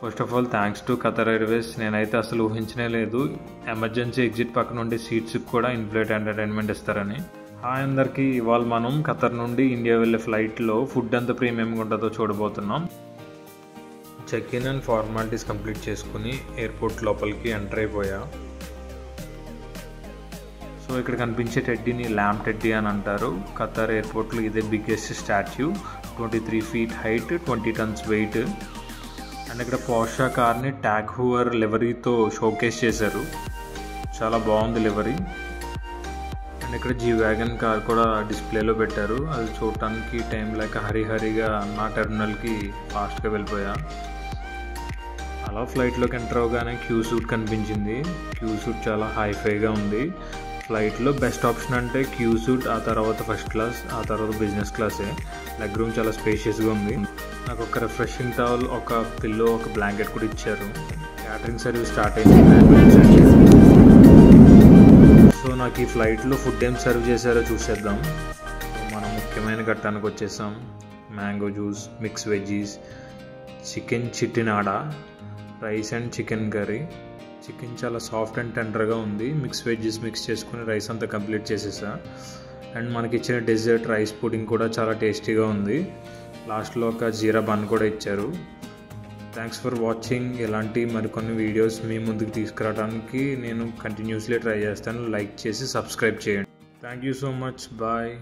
First of all thanks to Qatar Airways. నేనైతే అసలు ఊహించనే లేదు ఎమర్జెన్సీ ఎగ్జిట్ పక్క నుండి సీట్స్కి కూడా ఇన్ఫ్లైట్ ఎంటర్టైన్మెంట్ ఇస్తారని. హాయ్ అందరికీ, ఇవాళ మనం ఖతర్ నుండి ఇండియా వెళ్ళే ఫ్లైట్లో ఫుడ్ ఎంత ప్రీమియంగా ఉంటుందో చూడబోతున్నాం. Check in and formalities complete చేసుకుని ఎయిర్పోర్ట్ లోపలికి ఎంటర్ అయిపోయా. సో ఇక్కడ కనిపించే టెడ్డీని ల్యాంప్ టెడ్డీ అని అంటారు. ఖతర్ ఎయిర్పోర్ట్లో ఇదే biggest statue, 23 feet height, 20 tons weight. And ఇక్కడ పోర్షా కార్ని ట్యాగ్ హూవర్ లివరీతో షోకేస్ చేశారు. చాలా బాగుంది లివరీ. అండ్ ఇక్కడ జీ వ్యాగన్ కార్ కూడా డిస్ప్లేలో పెట్టారు. అది చూడటానికి టైం లేక హరిహరిగా నా టెర్మినల్కి ఫాస్ట్గా వెళ్ళిపోయా. అలా ఫ్లైట్లోకి ఎంటర్ అవగానే క్యూ సూట్ కనిపించింది. క్యూ సూట్ చాలా హైఫైగా ఉంది. ఫ్లైట్లో బెస్ట్ ఆప్షన్ అంటే క్యూ సూట్, ఆ తర్వాత ఫస్ట్ క్లాస్, ఆ తర్వాత బిజినెస్ క్లాసే. లెగ్ రూమ్ చాలా స్పేషియస్గా ఉంది. నాకు ఒక రిఫ్రెషింగ్ టవల్, ఒక పిల్లో, ఒక బ్లాంకెట్ కూడా ఇచ్చారు. క్యాటరింగ్ సర్వీస్ స్టార్ట్ అయింది. సో నాకు ఈ ఫ్లైట్లో ఫుడ్ ఏం సర్వ్ చేశారో చూసేద్దాం. మనం ముఖ్యమైన ఘట్టానికి వచ్చేసాం. Mango juice, mix veggies, chicken చిట్టినాడా, rice and chicken curry. Chicken చాలా సాఫ్ట్ అండ్ టెండర్గా ఉంది. మిక్స్ వెజ్జెస్ మిక్స్ చేసుకుని రైస్ అంతా కంప్లీట్ చేసేసా. అండ్ మనకి ఇచ్చిన డెజర్ట్ రైస్ పుడింగ్ కూడా చాలా టేస్టీగా ఉంది. లాస్ట్లో ఒక జీరా బన్ కూడా ఇచ్చారు. Thanks for watching. ఇలాంటి మరికొన్ని వీడియోస్ మీ ముందుకు తీసుకురావడానికి నేను కంటిన్యూస్లీ ట్రై చేస్తాను. లైక్ చేసి సబ్స్క్రైబ్ చేయండి. Thank you so much. Bye.